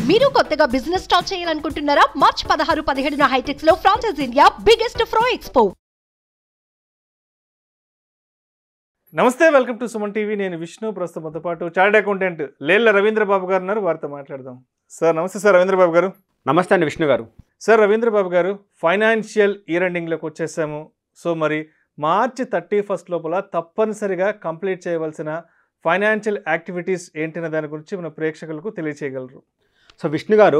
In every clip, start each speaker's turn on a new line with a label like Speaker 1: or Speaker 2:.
Speaker 1: మీరు కొత్తగా business start చేయాలనుకుంటున్నారా? మార్చ్ 16, 17 హైటెక్స్ లో ఫ్రాన్సెస్ ఇండియా బిగ్గెస్ట్ ఫ్రో ఎక్స్పో.
Speaker 2: నమస్తే, వెల్కమ్ టు సుమన్ టీవీ. నేను విష్ణు. ప్రస్తుతంతో పాటు చార్టెడ్ అకౌంటెంట్ లేళ్ల రవీంద్రబాబు గారు ఉన్నారు. వారితో మాట్లాడదాం. సార్ నమస్తే. సార్ రవీంద్రబాబు గారు.
Speaker 3: నమస్తే అండి విష్ణు గారు.
Speaker 2: సార్ రవీంద్రబాబు గారు, ఫైనాన్షియల్ ఇయర్ ఎండింగ్లోకి వచ్చేసాము. సో మరి మార్చి 31 లోపల తప్పనిసరిగా కంప్లీట్ చేయవలసిన ఫైనాన్షియల్ యాక్టివిటీస్ ఏంటనే దాని గురించి మన ప్రేక్షకులకు తెలియచేయగలరు?
Speaker 3: సో విష్ణు గారు,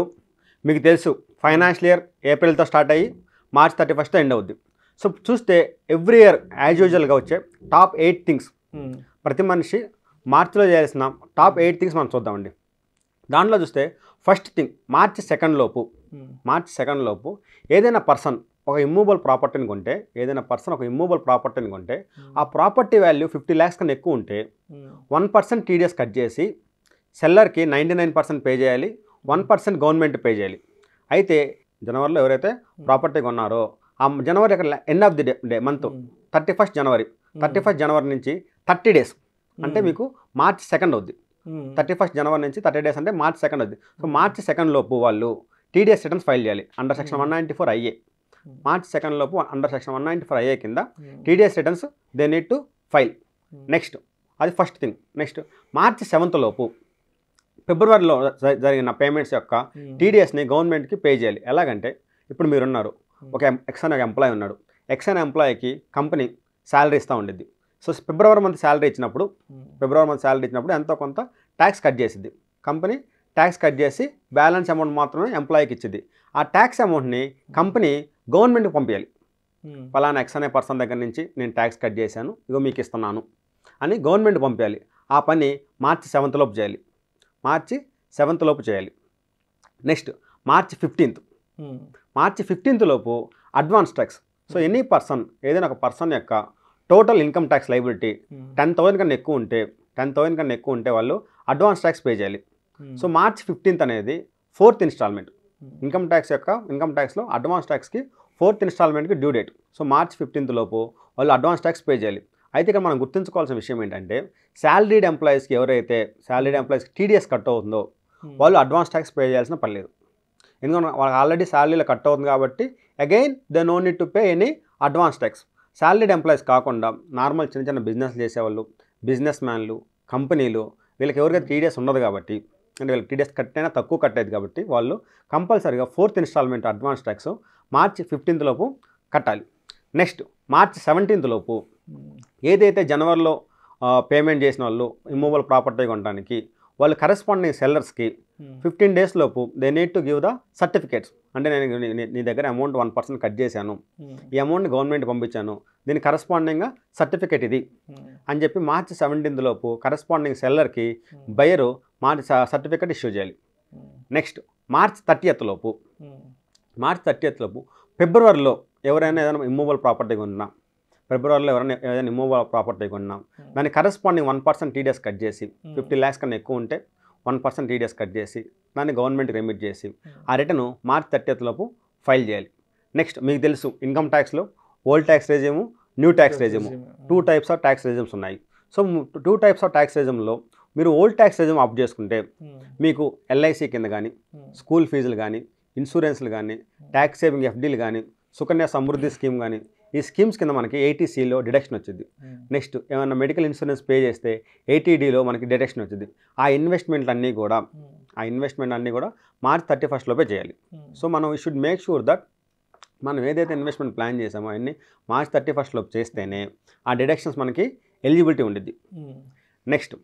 Speaker 3: మీకు తెలుసు ఫైనాన్షియల్ ఇయర్ ఏప్రిల్తో స్టార్ట్ అయ్యి మార్చ్ 31 ఎండ్ అవుద్ది. సో చూస్తే ఎవ్రీ ఇయర్ యాజ్ యూజువల్గా వచ్చే టాప్ 8 థింగ్స్ ప్రతి మనిషి మార్చిలో చేయాల్సిన టాప్ 8 థింగ్స్ మనం చూద్దామండి. దాంట్లో చూస్తే ఫస్ట్ థింగ్, మార్చి 2 లోపు ఏదైనా పర్సన్ ఒక ఇమ్మూవబుల్ ప్రాపర్టీని కొంటే ఆ ప్రాపర్టీ వాల్యూ 50 lakhs కన్నా ఎక్కువ ఉంటే 1% టీడీఎస్ కట్ చేసి సెల్లర్కి 99% పే చేయాలి, 1% గవర్నమెంట్ పే చేయాలి. అయితే జనవరిలో ఎవరైతే ప్రాపర్టీ కొన్నారో ఆ జనవరి end of the day month 31st జనవరి నుంచి 30 days అంటే మీకు మార్చ్ 2 అవుద్ది. 31st జనవరి నుంచి 30 days అంటే మార్చ్ 2 అవుద్ది. సో మార్చి 2 లోపు వాళ్ళు టీడీఎస్ రిటర్న్స్ ఫైల్ చేయాలి అండర్ సెక్షన్ 194 IA. మార్చ్ 2 లోపు అండర్ సెక్షన్ 194 IA కింద TDS returns they need to file. Next అది ఫస్ట్ థింగ్. నెక్స్ట్ మార్చి 7 లోపు ఫిబ్రవరిలో జరిగిన పేమెంట్స్ యొక్క టీడీఎస్ని గవర్నమెంట్కి పే చేయాలి. ఎలాగంటే ఇప్పుడు మీరున్నారు, ఒక ఎక్స్ ఎంప్లాయీ ఉన్నాడు. ఎక్స్ అనే ఎంప్లాయీకి కంపెనీ శాలరీ ఇస్తూ ఉండిద్ది. సో ఫిబ్రవరి మంత్ శాలరీ ఇచ్చినప్పుడు ఎంతో కొంత ట్యాక్స్ కట్ చేసిద్ది కంపెనీ. ట్యాక్స్ కట్ చేసి బ్యాలెన్స్ అమౌంట్ మాత్రమే ఎంప్లాయీకి ఇచ్చింది. ఆ ట్యాక్స్ అమౌంట్ని కంపెనీ గవర్నమెంట్కి పంపించాలి. ఫలానా ఎక్స్ అనే పర్సన్ దగ్గర నుంచి నేను ట్యాక్స్ కట్ చేశాను, ఇగో మీకు ఇస్తున్నాను అని గవర్నమెంట్ పంపించాలి. ఆ పని మార్చి 7 లోపు చేయాలి. నెక్స్ట్ మార్చి 15 లోపు advance tax. So any person, ఏదైనా ఒక పర్సన్ యొక్క టోటల్ ఇన్కమ్ ట్యాక్స్ లైబిలిటీ 10,000 కన్నా ఎక్కువ ఉంటే వాళ్ళు అడ్వాన్స్ ట్యాక్స్ పే చేయాలి. సో మార్చ్ 15 అనేది 4th ఇన్స్టాల్మెంట్. ఇన్కమ్ ట్యాక్స్లో అడ్వాన్స్ ట్యాక్స్కి 4th ఇన్స్టాల్మెంట్కి డ్యూ డేట్. సో మార్చ్ 15 లోపు వాళ్ళు అడ్వాన్స్ ట్యాక్స్ పే చేయాలి. అయితే ఇక్కడ మనం గుర్తుంచుకోవాల్సిన విషయం ఏంటంటే శాలరీడ్ ఎంప్లాయీస్కి టీడీఎస్ కట్ అవుతుందో వాళ్ళు అడ్వాన్స్ ట్యాక్స్ పే చేయాల్సిన పని లేదు. ఎందుకంటే వాళ్ళకి ఆల్రెడీ శాలరీలో కట్ అవుతుంది కాబట్టి again they know need to pay any advance tax. Salaried employees కాకుండా నార్మల్ చిన్న బిజినెస్లు చేసేవాళ్ళు, బిజినెస్ మ్యాన్లు, కంపెనీలు, వీళ్ళకి ఎవరికైతే టీడీఎస్ ఉండదు కాబట్టి, అంటే వీళ్ళకి టీడీఎస్ కట్టైనా తక్కువ కట్ అయ్యేది కాబట్టి వాళ్ళు కంపల్సరీగా 4th ఇన్స్టాల్మెంట్ అడ్వాన్స్ ట్యాక్స్ మార్చి 15 లోపు కట్టాలి. నెక్స్ట్ మార్చి 17 లోపు ఏదైతే జనవరిలో పేమెంట్ చేసిన వాళ్ళు ఇమ్మూవబుల్ ప్రాపర్టీ కొనడానికి వాళ్ళు కరెస్పాండింగ్ సెల్లర్స్కి 15 days లోపు they need to give the certificates. అంటే నేను నీ దగ్గర అమౌంట్ 1% కట్ చేశాను, ఈ అమౌంట్ గవర్నమెంట్ పంపించాను, దీని కరెస్పాండింగ్గా సర్టిఫికేట్ ఇది అని చెప్పి మార్చి 17 లోపు కరెస్పాండింగ్ సెల్లర్కి బయరు మార్చి సర్టిఫికేట్ ఇష్యూ చేయాలి. నెక్స్ట్ మార్చ్ 30th లోపు ఫిబ్రవరిలో ఎవరైనా ఏదైనా ఇమ్మూవబుల్ ప్రాపర్టీ కొన్నా దాన్ని కరెస్పాండింగ్ 1% టీడీఎస్ కట్ చేసి 50 lakhs కన్నా ఎక్కువ ఉంటే 1% టీడీఎస్ కట్ చేసి దాన్ని గవర్నమెంట్ రెమిట్ చేసి ఆ రిటర్న్ మార్చ్ 30th లోపు ఫైల్ చేయాలి. నెక్స్ట్ మీకు తెలుసు ఇన్కమ్ ట్యాక్స్లో old tax regime, new tax regime, 2 types of tax regimes ఉన్నాయి. సో 2 types ఆఫ్ ట్యాక్స్ రెజ్యూమ్లో మీరు ఓల్డ్ ట్యాక్స్ రెజ్యూమ్ అప్ చేసుకుంటే మీకు ఎల్ఐసి కింద కానీ, స్కూల్ ఫీజులు కానీ, ఇన్సూరెన్స్లు కానీ, ట్యాక్స్ సేవింగ్ ఎఫ్డీలు కానీ, సుకన్య సమృద్ధి స్కీమ్ కానీ, ఈ స్కీమ్స్ కింద మనకి 80Cలో డిడక్షన్ వచ్చింది. నెక్స్ట్ ఏమైనా మెడికల్ ఇన్సూరెన్స్ పే చేస్తే 80Dలో మనకి డిడక్షన్ వచ్చింది. ఆ ఇన్వెస్ట్మెంట్ అన్నీ కూడా మార్చ్ 31 లోపే చేయాలి. సో మనం we should make sure that మనం ఏదైతే ఇన్వెస్ట్మెంట్ ప్లాన్ చేసామో అవన్నీ మార్చ్ 31 లోపు చేస్తేనే ఆ డిడక్షన్స్ మనకి ఎలిజిబిలిటీ ఉండిద్ది. నెక్స్ట్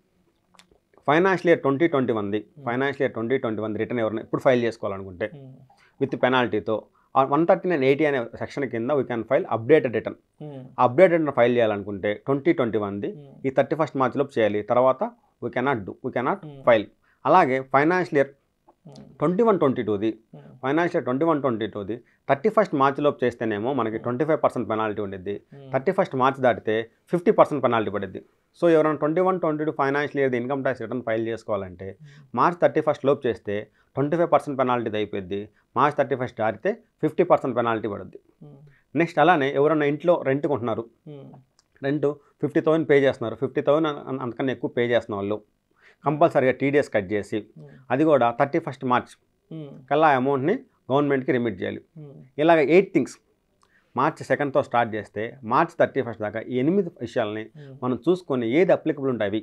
Speaker 3: ఫైనాన్షియల్ ఇయర్ 2021 రిటర్న్ ఎవరైనా ఇప్పుడు ఫైల్ చేసుకోవాలనుకుంటే విత్ పెనాల్టీతో 139(80) అనే సెక్షన్ కింద we can file updated return. Updated file చేయాలనుకుంటే 2021 ఈ 31st మార్చ్ లోపు చేయాలి. తర్వాత వీ కెనాట్ ఫైల్. అలాగే ఫైనాన్షియల్ ఇయర్ 21-22 31st మార్చ్ లోపు చేస్తేనేమో మనకి 25% పెనాల్టీ ఉండిద్ది. 31st మార్చ్ దాటితే 50% పెనాల్టీ పడిద్ది. సో ఎవరైనా 21-22 financial year income tax return file చేసుకోవాలంటే మార్చ్ 31 లోపు చేస్తే 25% పెనాల్టీది అయిపోద్ది. మార్చ్ 31 దాటితే 50% పెనాల్టీ పడుద్ది. నెక్స్ట్ అలానే ఎవరైనా ఇంట్లో రెంట్ కొంటున్నారు, రెంట్ 50,000 పే చేస్తున్నారు, 50,000 అంతకన్నా ఎక్కువ పే చేస్తున్న వాళ్ళు కంపల్సరీగా టీడీఎస్ కట్ చేసి అది కూడా 31st మార్చ్ కల్లా ఆ అమౌంట్ని గవర్నమెంట్కి రిమిట్ చేయాలి. ఇలాగ 8 థింగ్స్ మార్చి 2తో స్టార్ట్ చేస్తే మార్చి 31 దాకా ఈ 8 విషయాలని మనం చూసుకొని ఏది అప్లికబుల్ ఉంటాయి అవి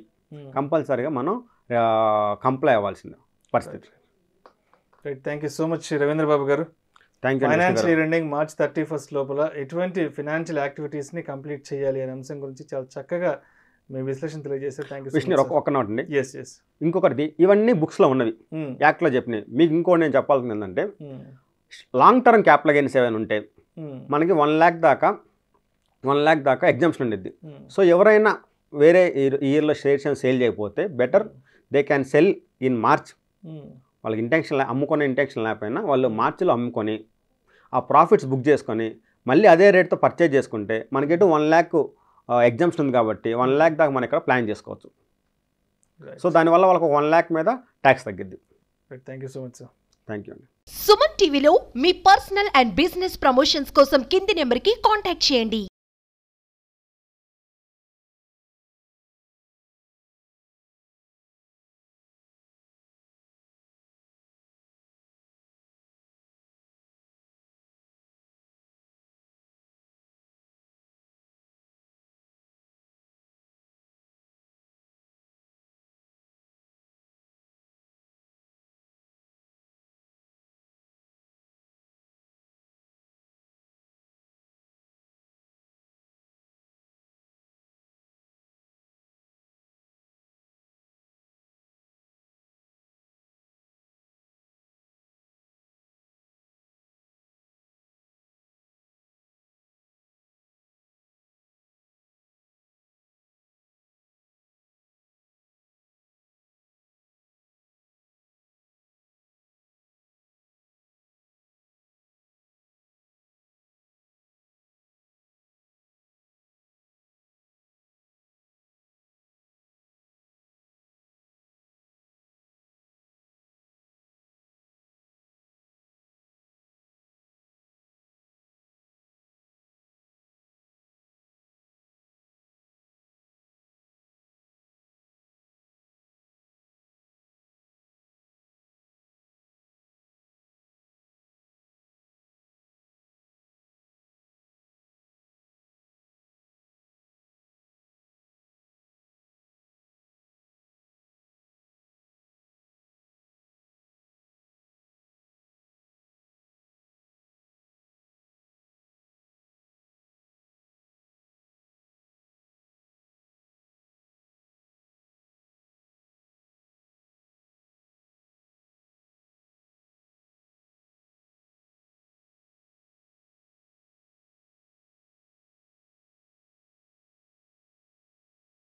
Speaker 3: కంపల్సరీగా మనం కంప్లై అవ్వాల్సిన పరిస్థితి.
Speaker 2: Right, thank you so much Ravindra Babu గారు.
Speaker 3: Thank you.
Speaker 2: Financial year ending March 31 లోపల ఎటువంటి ఫైనాన్షియల్ యాక్టివిటీస్ని కంప్లీట్ చేయాలి అనే అంశం గురించి చాలా చక్కగా మీ విశ్లేషణ తెలియజేశారు. Thank you.
Speaker 3: విష్ణు ఒక్క నోట్ అండి.
Speaker 2: ఎస్
Speaker 3: ఇంకొకటి, ఇవన్నీ బుక్స్లో ఉన్నవి, యాక్ట్లో చెప్పినవి. మీకు ఇంకోటి నేను చెప్పాల్సింది ఏంటంటే లాంగ్ టర్మ్ క్యాపిటల్ గెయిన్స్ ఏమైనా ఉంటే మనకి 1 lakh దాకా ఎగ్జామ్షన్ ఉండిద్ది. సో ఎవరైనా వేరే ఇయర్లో షేర్స్ సేల్ చేయకపోతే better they can cell in March. వాళ్ళకి ఇంటెన్షన్ అమ్ముకునే ఇంటెన్షన్ లేకపోయినా వాళ్ళు మార్చిలో అమ్ముకొని ఆ ప్రాఫిట్స్ బుక్ చేసుకొని మళ్ళీ అదే రేట్తో పర్చేజ్ చేసుకుంటే మనకి 1 lakh ఎగ్జామ్షన్ ఉంది కాబట్టి 1 lakh దాకా మనం ఇక్కడ ప్లాన్ చేసుకోవచ్చు. సో దానివల్ల వాళ్ళకి 1 lakh మీద ట్యాక్స్ తగ్గిద్ది.
Speaker 2: Thank you so much sir.
Speaker 3: Thank you అండి.
Speaker 1: సుమన్ టీవీలో మీ పర్సనల్ అండ్ బిజినెస్ ప్రమోషన్స్ కోసం కింది నెంబర్కి కాంటాక్ట్ చేయండి.